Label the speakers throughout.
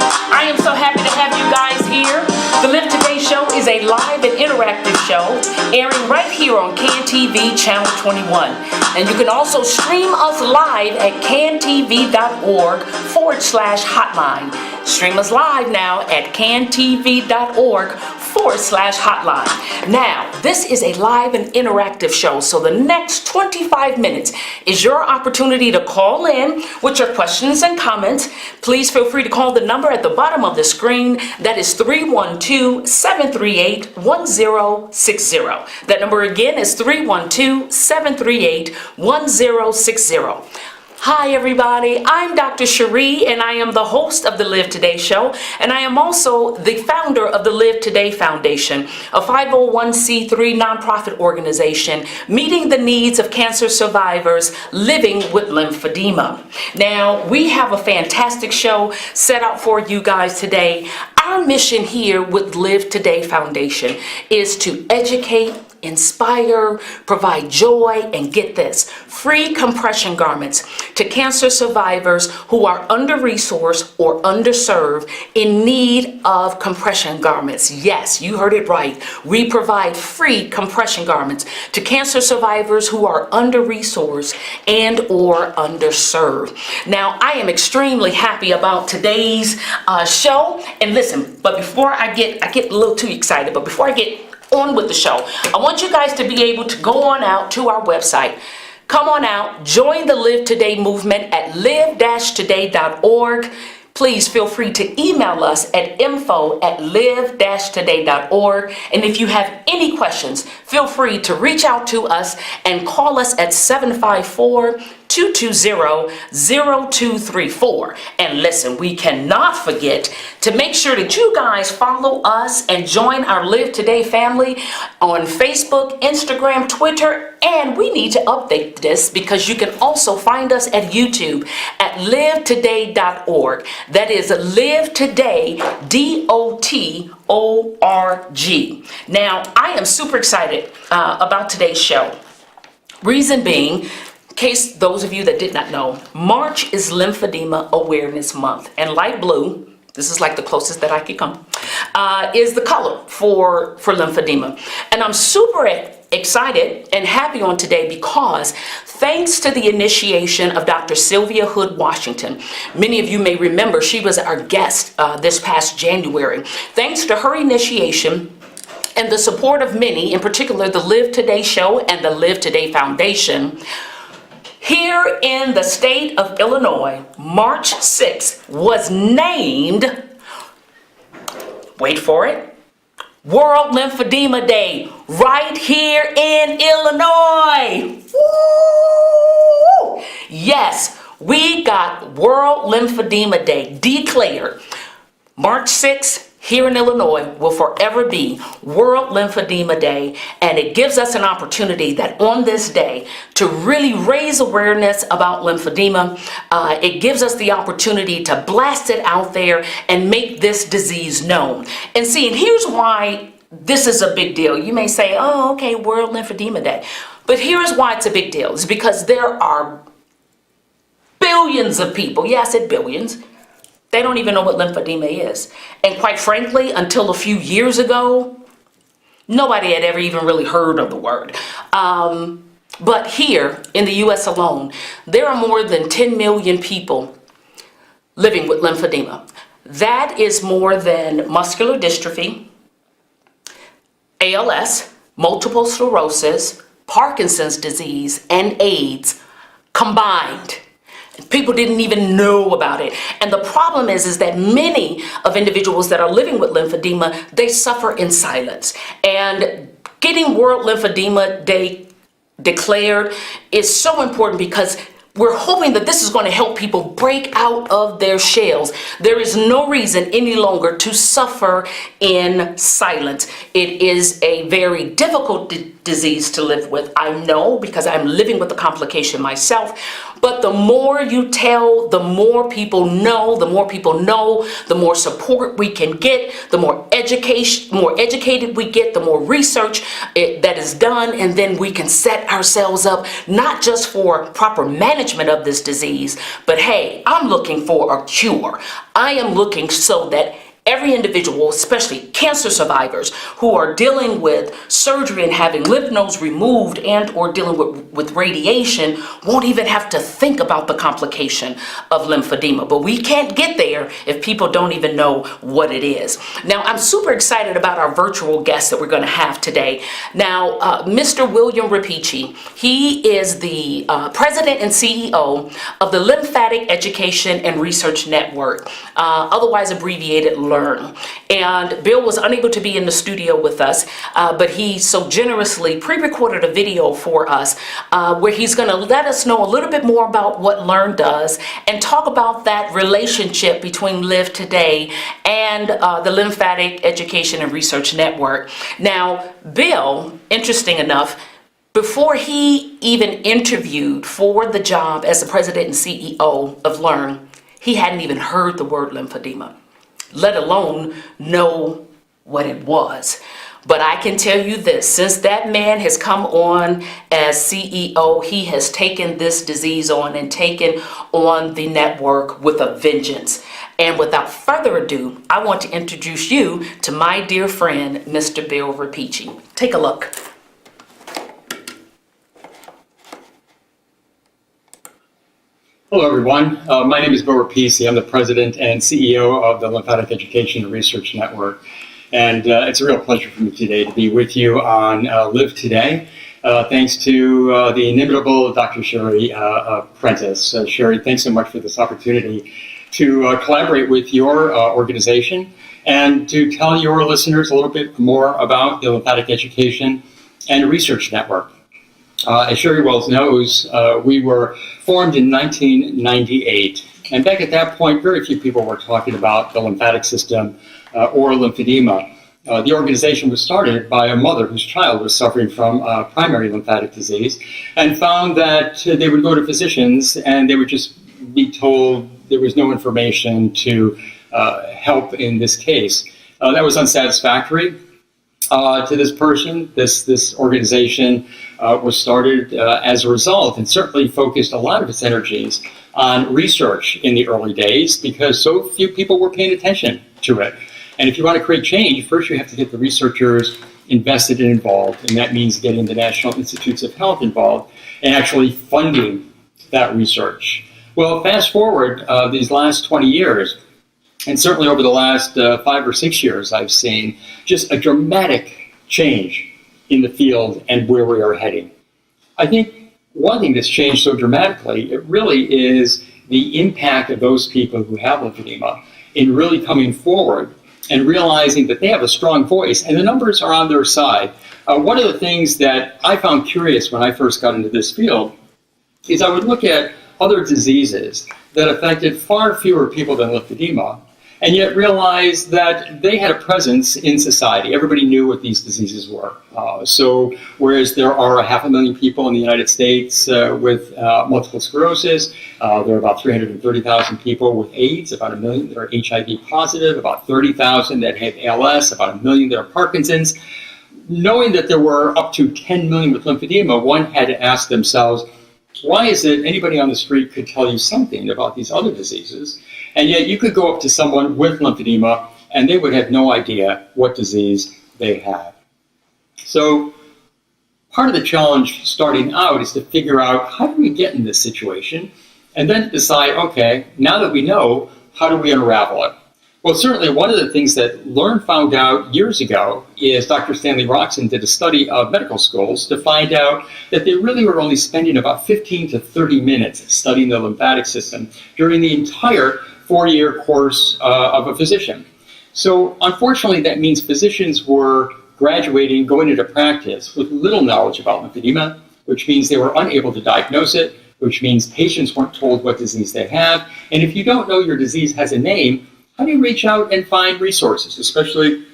Speaker 1: I am so happy to have you guys here. The Live Today show is a live and interactive show airing right here on CAN TV Channel 21. And you can also stream us live at cantv.org/hotline. Stream us live now at cantv.org/hotline. Now, this is a live and interactive show, so the next 25 minutes is your opportunity to call in with your questions and comments. Please feel free to call the number at the bottom of the screen. That is 312-738-1060. That number again is 312-738-1060. Hi everybody, I'm Dr. Cherie and I am the host of the Live Today show, and I am also the founder of the Live Today Foundation, a 501c3 nonprofit organization meeting the needs of cancer survivors living with lymphedema. Now, we have a fantastic show set out for you guys today. Our mission here with Live Today Foundation is to educate, inspire, provide joy, and get this, free compression garments to cancer survivors who are under-resourced or underserved in need of compression garments. Yes, you heard it right. We provide free compression garments to cancer survivors who are under-resourced and or underserved. Now, I am extremely happy about today's show. And listen, but before I get a little too excited, but before I get on with the show, I want you guys to be able to go on out to our website. Come on out, join the Live Today movement at live-today.org. Please feel free to email us at info@live-today.org. And if you have any questions, feel free to reach out to us and call us at 754-220-0234. And listen, we cannot forget to make sure that you guys follow us and join our Live Today family on Facebook, Instagram, Twitter, and we need to update this because you can also find us at YouTube at livetoday.org. That is livetoday.org. Now, I am super excited about today's show. Reason being, in case those of you that did not know, March is Lymphedema Awareness Month, and light blue, this is like the closest that I could come, is the color for lymphedema. And I'm super excited and happy on today because thanks to the initiation of Dr. Sylvia Hood Washington, many of you may remember she was our guest this past January. Thanks to her initiation and the support of many, in particular the Live Today show and the Live Today Foundation, here in the state of Illinois, March 6th was named, wait for it, World Lymphedema Day, right here in Illinois. Woo! Yes, we got World Lymphedema Day declared. March 6th here in Illinois will forever be World Lymphedema Day, and it gives us an opportunity that on this day to really raise awareness about lymphedema. It gives us the opportunity to blast it out there and make this disease known. And see, and here's why this is a big deal. You may say, oh, okay, World Lymphedema Day. But here's why it's a big deal. It's because there are billions of people, yeah, I said billions, they don't even know what lymphedema is. And quite frankly, until a few years ago, nobody had ever even really heard of the word. But here in the US alone, there are more than 10 million people living with lymphedema. That is more than muscular dystrophy, ALS, multiple sclerosis, Parkinson's disease, and AIDS combined. People didn't even know about it. And the problem is that many of individuals that are living with lymphedema, they suffer in silence. And getting World Lymphedema Day declared is so important because we're hoping that this is going to help people break out of their shells. There is no reason any longer to suffer in silence. It is a very difficult disease to live with. I know because I'm living with the complication myself. But the more you tell, the more people know, the more support we can get, the more educated we get, the more research that is done, and then we can set ourselves up not just for proper management of this disease, but hey, I'm looking for a cure. I am looking so that every individual, especially cancer survivors who are dealing with surgery and having lymph nodes removed and or dealing with radiation, won't even have to think about the complication of lymphedema. But we can't get there if people don't even know what it is. Now, I'm super excited about our virtual guest that we're going to have today. Now, Mr. William Rapici, he is the president and CEO of the Lymphatic Education and Research Network, otherwise abbreviated LEARN. And Bill was unable to be in the studio with us, but he so generously pre-recorded a video for us where he's going to let us know a little bit more about what LEARN does and talk about that relationship between Live Today and the Lymphatic Education and Research Network. Now, Bill, interesting enough, before he even interviewed for the job as the president and CEO of LEARN, he hadn't even heard the word lymphedema, let alone know what it was. But I can tell you this, since that man has come on as CEO, he has taken this disease on and taken on the network with a vengeance. And without further ado, I want to introduce you to my dear friend, Mr. Bill Rapici. Take a look.
Speaker 2: Hello, everyone. My name is Bill Rapici. I'm the president and CEO of the Lymphatic Education and Research Network. And it's a real pleasure for me today to be with you on Live Today. Thanks to the inimitable Dr. Sherry Prentice. Sherry, thanks so much for this opportunity to collaborate with your organization and to tell your listeners a little bit more about the Lymphatic Education and Research Network. As Sherry Wells knows, we were formed in 1998, and back at that point, very few people were talking about the lymphatic system or lymphedema. The organization was started by a mother whose child was suffering from primary lymphatic disease and found that they would go to physicians and they would just be told there was no information to help in this case. That was unsatisfactory to this person. This organization was started as a result and certainly focused a lot of its energies on research in the early days because so few people were paying attention to it. And if you want to create change, first you have to get the researchers invested and involved, and that means getting the National Institutes of Health involved and actually funding that research. Well, fast forward these last 20 years, and certainly over the last 5 or 6 years, I've seen just a dramatic change in the field and where we are heading. I think one thing that's changed so dramatically, it really is the impact of those people who have lymphedema in really coming forward and realizing that they have a strong voice and the numbers are on their side. One of the things that I found curious when I first got into this field is I would look at other diseases that affected far fewer people than lymphedema, and yet realize that they had a presence in society. Everybody knew what these diseases were. So whereas there are 500,000 people in the United States with multiple sclerosis, there are about 330,000 people with AIDS, about 1 million that are HIV positive, about 30,000 that have ALS, about 1 million that are Parkinson's. Knowing that there were up to 10 million with lymphedema, one had to ask themselves, why is it anybody on the street could tell you something about these other diseases, and yet you could go up to someone with lymphedema and they would have no idea what disease they have? So part of the challenge starting out is to figure out how do we get in this situation and then decide, okay, now that we know, how do we unravel it? Well, certainly one of the things that LEARN found out years ago is Dr. Stanley Roxon did a study of medical schools to find out that they really were only spending about 15 to 30 minutes studying the lymphatic system during the entire 4-year course of a physician. So unfortunately, that means physicians were graduating, going into practice with little knowledge about lymphedema, which means they were unable to diagnose it, which means patients weren't told what disease they have. And if you don't know your disease has a name, how do you reach out and find resources, especially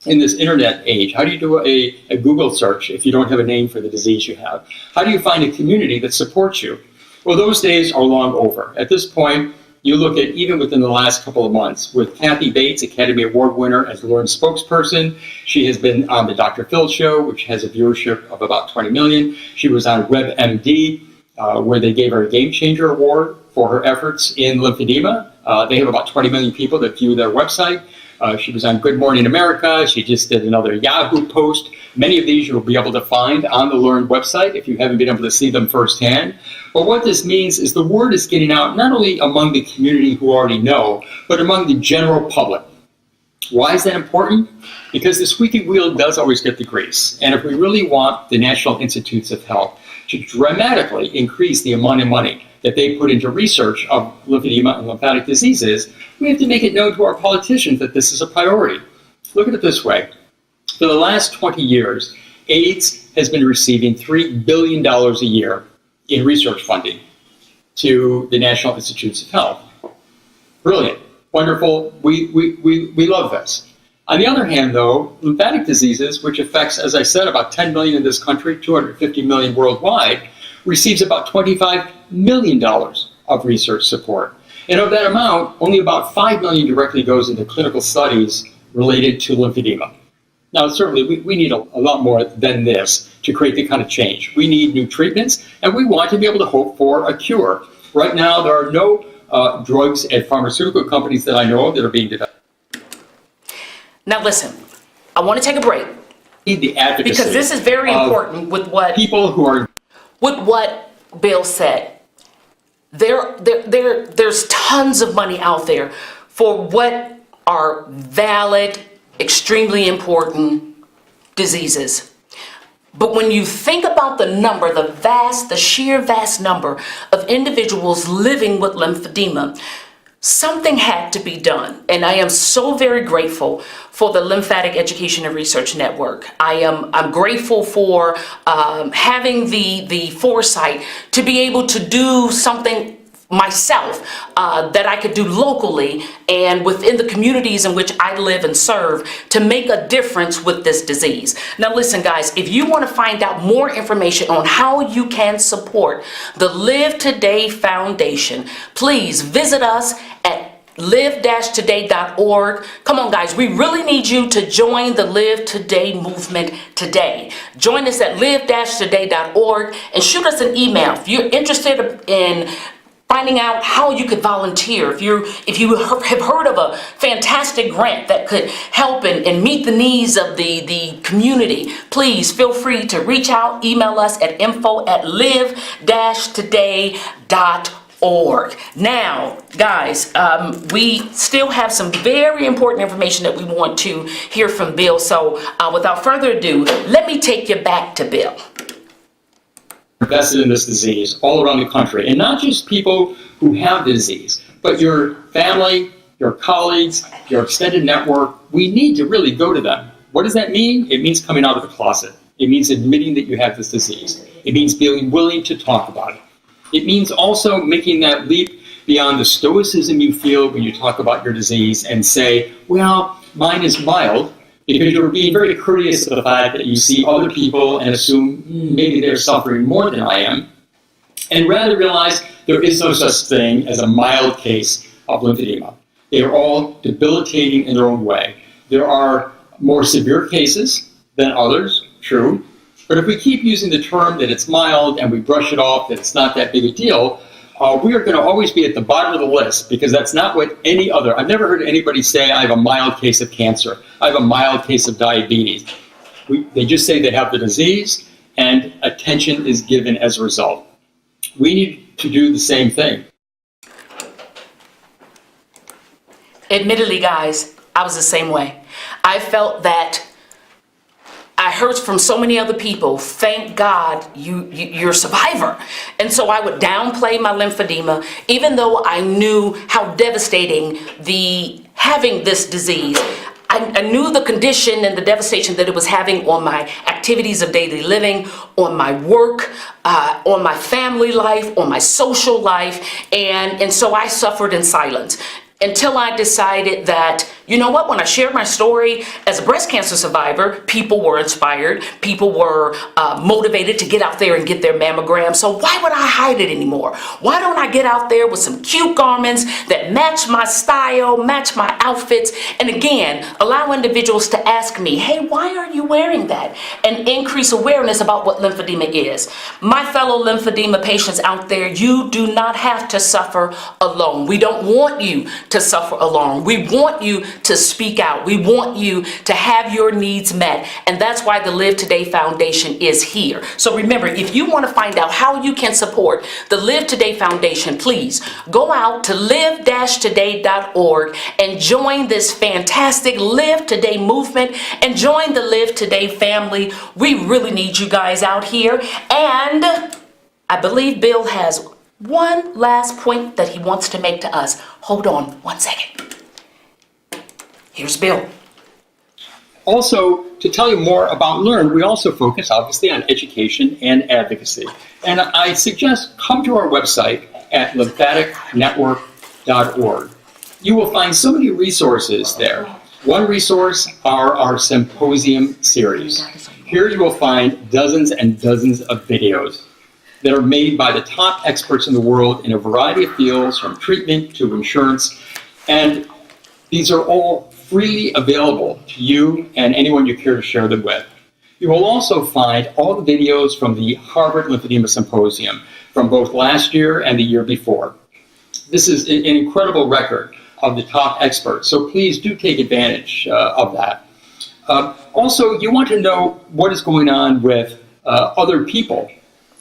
Speaker 2: in this internet age? How do you do a Google search if you don't have a name for the disease you have? How do you find a community that supports you? Well, those days are long over. At this point, you look at even within the last couple of months with Kathy Bates, Academy Award winner as Lauren's spokesperson. She has been on the Dr. Phil show, which has a viewership of about 20 million. She was on WebMD, where they gave her a Game Changer Award for her efforts in lymphedema. They have about 20 million people that view their website. She was on Good Morning America. She just did another Yahoo post. Many of these you'll be able to find on the Learn website if you haven't been able to see them firsthand. But what this means is the word is getting out not only among the community who already know, but among the general public. Why is that important? Because the squeaky wheel does always get the grease. And if we really want the National Institutes of Health to dramatically increase the amount of money that they put into research of lymphedema and lymphatic diseases, we have to make it known to our politicians that this is a priority. Look at it this way. For the last 20 years, AIDS has been receiving $3 billion a year in research funding to the National Institutes of Health. Brilliant, wonderful, we love this. On the other hand, though, lymphatic diseases, which affects, as I said, about 10 million in this country, 250 million worldwide, receives about $25 million of research support. And of that amount, only about 5 million directly goes into clinical studies related to lymphedema. Now, certainly, we need a lot more than this to create the kind of change. We need new treatments, and we want to be able to hope for a cure. Right now, there are no drugs at pharmaceutical companies that I know of that are being developed.
Speaker 1: Now listen, I want to take a break.
Speaker 2: Need the advocacy
Speaker 1: because this is very important with what
Speaker 2: people who are
Speaker 1: with what Bill said. There's tons of money out there for what are valid, extremely important diseases. But when you think about the number, the sheer vast number of individuals living with lymphedema, something had to be done. And I am so very grateful for the Lymphatic Education and Research Network. I'm grateful for having the foresight to be able to do something myself that I could do locally and within the communities in which I live and serve to make a difference with this disease. Now listen guys, if you want to find out more information on how you can support the Live Today Foundation, please visit us at live-today.org. Come on guys, we really need you to join the Live Today movement today. Join us at live-today.org and shoot us an email if you're interested in finding out how you could volunteer. If you have heard of a fantastic grant that could help and meet the needs of the community, please feel free to reach out, email us at info@live-today.org. Now, guys, we still have some very important information that we want to hear from Bill. So without further ado, let me take you back to Bill.
Speaker 2: Invested in this disease all around the country, and not just people who have the disease, but your family, your colleagues, your extended network. We need to really go to them. What does that mean? It means coming out of the closet. It means admitting that you have this disease. It means being willing to talk about it. It means also making that leap beyond the stoicism you feel when you talk about your disease and say, well, mine is mild, because you're being very courteous of the fact that you see other people and assume maybe they're suffering more than I am, and rather realize there is no such thing as a mild case of lymphedema. They are all debilitating in their own way. There are more severe cases than others, true, but if we keep using the term that it's mild and we brush it off, that it's not that big a deal, we are going to always be at the bottom of the list, because that's not what any other. I've never heard anybody say, I have a mild case of cancer. I have a mild case of diabetes. They just say they have the disease, and attention is given as a result. We need to do the same thing.
Speaker 1: Admittedly, guys, I was the same way. I felt that I heard from so many other people, thank God you're a survivor. And so I would downplay my lymphedema, even though I knew how devastating having this disease. I knew the condition and the devastation that it was having on my activities of daily living, on my work, on my family life, on my social life. And so I suffered in silence until I decided that, you know what? When I shared my story as a breast cancer survivor, people were inspired. People were motivated to get out there and get their mammogram. So why would I hide it anymore? Why don't I get out there with some cute garments that match my style, match my outfits, and again, allow individuals to ask me, hey, why are you wearing that? And increase awareness about what lymphedema is. My fellow lymphedema patients out there, you do not have to suffer alone. We don't want you to suffer alone. We want you to speak out. We want you to have your needs met. And that's why the Live Today Foundation is here. So remember, if you want to find out how you can support the Live Today Foundation, please go out to live-today.org and join this fantastic Live Today movement and join the Live Today family. We really need you guys out here. And I believe Bill has one last point that he wants to make to us. Hold on 1 second. Here's Bill.
Speaker 2: Also, to tell you more about Learn, we also focus obviously on education and advocacy. And I suggest come to our website at lymphaticnetwork.org. You will find so many resources there. One resource are our symposium series. Here you will find dozens and dozens of videos that are made by the top experts in the world in a variety of fields, from treatment to insurance. And these are all freely available to you and anyone you care to share them with. You will also find all the videos from the Harvard Lymphedema Symposium from both last year and the year before. This is an incredible record of the top experts, so please do take advantage of that. Also, you want to know what is going on with other people,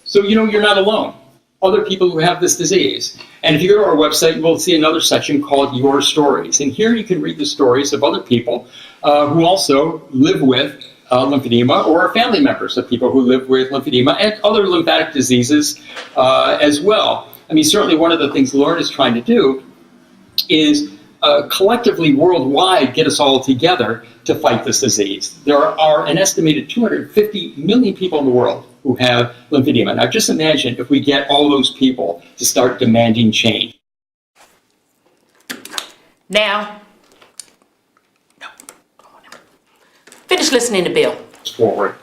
Speaker 2: so you know you're not alone. Other people who have this disease. And if you go to our website, you will see another section called Your Stories. And here you can read the stories of other people who also live with lymphedema, or are family members of people who live with lymphedema and other lymphatic diseases as well. I mean, certainly one of the things Lauren is trying to do is collectively worldwide get us all together to fight this disease. There are an estimated 250 million people in the world who have lymphedema. Now just imagine if we get all those people to start demanding change.
Speaker 1: Now, finish listening to Bill.
Speaker 2: Forward.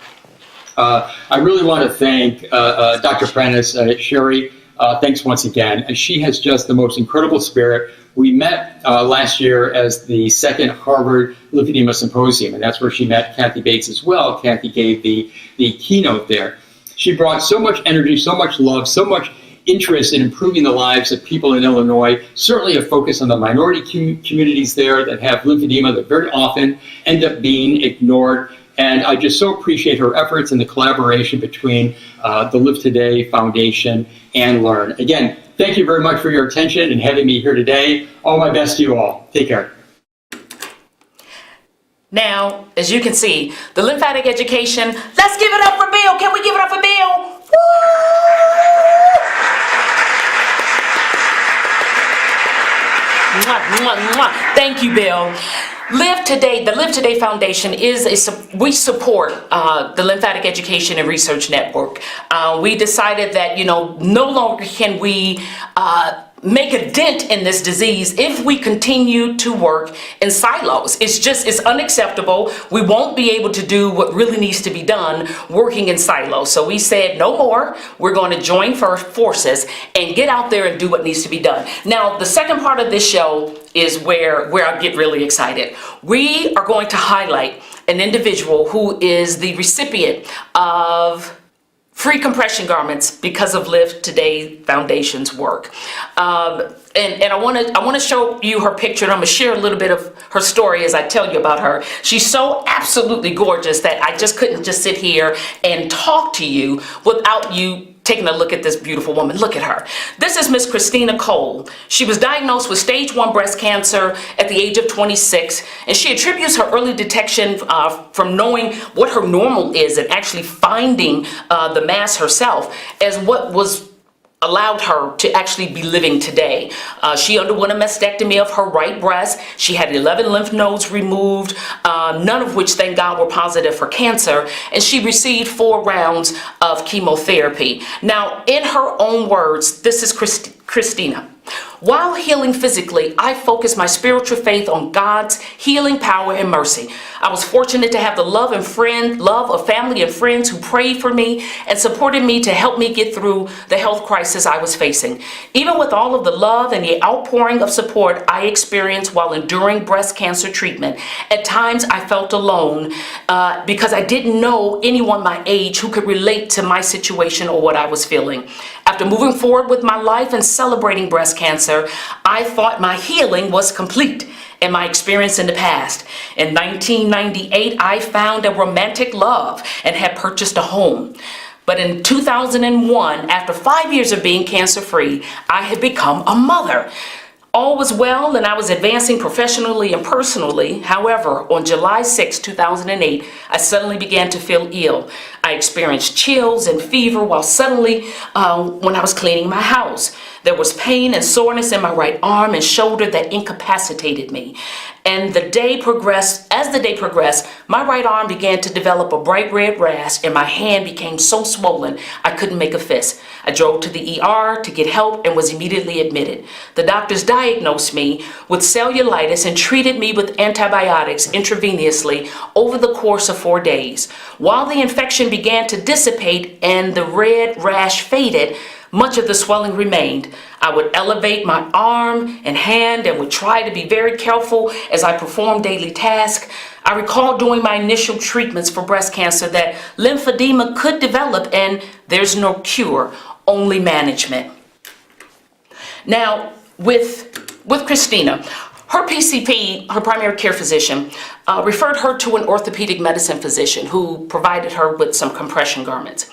Speaker 2: I really want to thank Dr. Prentice, Sherry. Thanks once again. She has just the most incredible spirit. We met last year as the second Harvard Lymphedema Symposium, and that's where she met Kathy Bates as well. Kathy gave the keynote there. She brought so much energy, so much love, so much interest in improving the lives of people in Illinois, certainly a focus on the minority communities there that have lymphedema that very often end up being ignored. And I just so appreciate her efforts and the collaboration between the Live Today Foundation and Learn. Again, thank you very much for your attention and having me here today. All my best to you all. Take care.
Speaker 1: Now, as you can see, the lymphatic education, let's give it up for Bill. Can we give it up for Bill? Woo! Mwah, mwah, mwah. Thank you, Bill. Live Today, the Live Today Foundation we support the Lymphatic Education and Research Network. We decided that, no longer can we make a dent in this disease if we continue to work in silos. It's unacceptable. We won't be able to do what really needs to be done working in silos. So we said no more. We're going to join forces and get out there and do what needs to be done. Now, the second part of this show is where I get really excited. We are going to highlight an individual who is the recipient of free compression garments because of Live Today Foundation's work. And I want to show you her picture, and I'm going to share a little bit of her story as I tell you about her. She's so absolutely gorgeous that I just couldn't just sit here and talk to you without you taking a look at this beautiful woman. Look at her. This is Miss Christina Cole. She was diagnosed with stage 1 breast cancer at the age of 26, and she attributes her early detection from knowing what her normal is and actually finding the mass herself as what was allowed her to actually be living today. She underwent a mastectomy of her right breast. She had 11 lymph nodes removed, none of which, thank God, were positive for cancer, and she received 4 rounds of chemotherapy. Now, in her own words, this is Christina. While healing physically, I focused my spiritual faith on God's healing power and mercy. I was fortunate to have the love of family and friends who prayed for me and supported me to help me get through the health crisis I was facing. Even with all of the love and the outpouring of support I experienced while enduring breast cancer treatment, at times I felt alone because I didn't know anyone my age who could relate to my situation or what I was feeling. After moving forward with my life and celebrating breast cancer, I thought my healing was complete in my experience in the past. In 1998, I found a romantic love and had purchased a home. But in 2001, after 5 years of being cancer-free, I had become a mother. All was well and I was advancing professionally and personally. However, on July 6, 2008, I suddenly began to feel ill. I experienced chills and fever while suddenly when I was cleaning my house. There was pain and soreness in my right arm and shoulder that incapacitated me. And as the day progressed, my right arm began to develop a bright red rash and my hand became so swollen I couldn't make a fist. I drove to the ER to get help and was immediately admitted. The doctors diagnosed me with cellulitis and treated me with antibiotics intravenously over the course of 4 days. While the infection began to dissipate and the red rash faded, much of the swelling remained. I would elevate my arm and hand and would try to be very careful as I performed daily tasks. I recall during my initial treatments for breast cancer that lymphedema could develop and there's no cure, only management. Now, with Christina, her PCP, her primary care physician, referred her to an orthopedic medicine physician who provided her with some compression garments.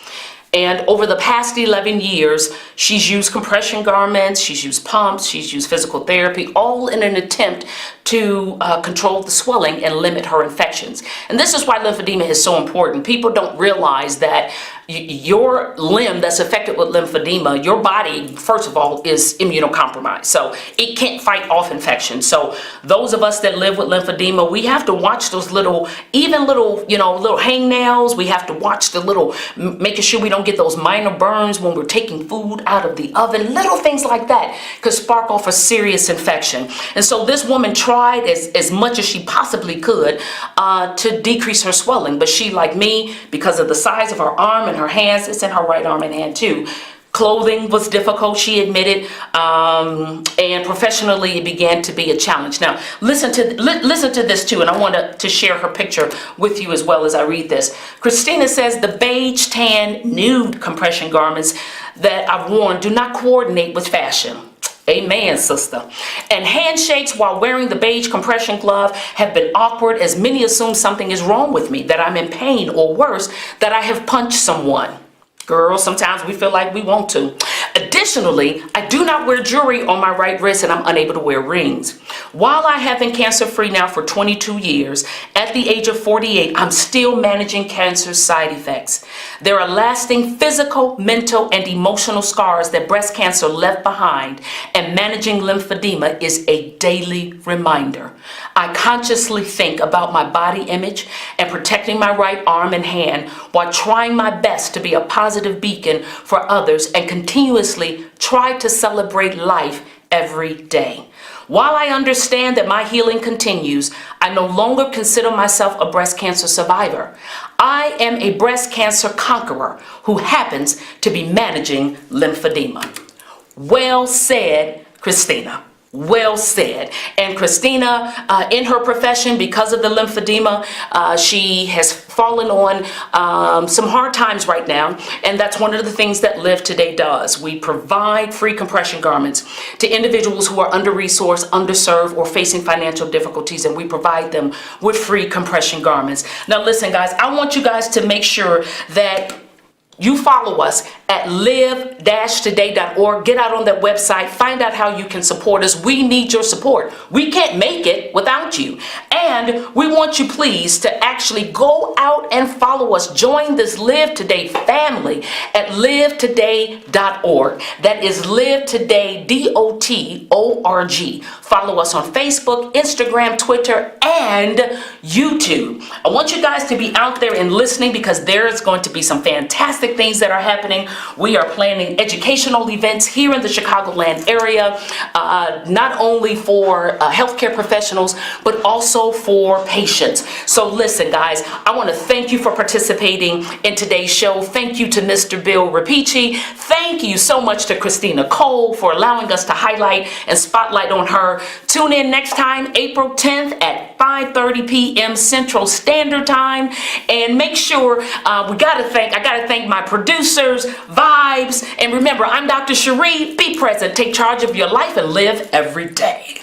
Speaker 1: And over the past 11 years, she's used compression garments, she's used pumps, she's used physical therapy, all in an attempt to control the swelling and limit her infections. And this is why lymphedema is so important. People don't realize that your limb that's affected with lymphedema, your body, first of all, is immunocompromised. So it can't fight off infections. So those of us that live with lymphedema, we have to watch those little hangnails. We have to watch the little, making sure we don't get those minor burns when we're taking food out of the oven. Little things like that could spark off a serious infection. And so this woman tried as much as she possibly could to decrease her swelling. But she, like me, because of the size of her arm and her hands, it's in her right arm and hand too. Clothing was difficult, she admitted, and professionally it began to be a challenge. Now, listen to this too, and I want to share her picture with you as well as I read this. Christina says, the beige, tan, nude compression garments that I've worn do not coordinate with fashion. Amen, sister. And handshakes while wearing the beige compression glove have been awkward as many assume something is wrong with me, that I'm in pain, or worse, that I have punched someone. Girl, sometimes we feel like we want to. Additionally, I do not wear jewelry on my right wrist and I'm unable to wear rings. While I have been cancer-free now for 22 years, at the age of 48, I'm still managing cancer's side effects. There are lasting physical, mental, and emotional scars that breast cancer left behind, and managing lymphedema is a daily reminder. I consciously think about my body image and protecting my right arm and hand while trying my best to be a positive beacon for others and continuously try to celebrate life every day. While I understand that my healing continues, I no longer consider myself a breast cancer survivor. I am a breast cancer conqueror who happens to be managing lymphedema. Well said, Christina. Well said. And Christina, in her profession, because of the lymphedema, she has fallen on some hard times right now. And that's one of the things that Live Today does. We provide free compression garments to individuals who are under-resourced, underserved, or facing financial difficulties. And we provide them with free compression garments. Now, listen, guys, I want you guys to make sure that you follow us at live-today.org. Get out on that website. Find out how you can support us. We need your support. We can't make it without you. And And we want you please to actually go out and follow us. Join this Live Today family at livetoday.org. That is livetoday.org. Follow us on Facebook, Instagram, Twitter, and YouTube. I want you guys to be out there and listening because there is going to be some fantastic things that are happening. We are planning educational events here in the Chicagoland area, not only for healthcare professionals, but also for patients. So listen, guys, I want to thank you for participating in today's show. Thank you to Mr. Bill Rapici. Thank you so much to Christina Cole for allowing us to highlight and spotlight on her. Tune in next time, April 10th at 5:30 p.m. Central Standard Time. And make sure, I gotta thank my producers, Vibes. And remember, I'm Dr. Cherie. Be present, take charge of your life, and live every day.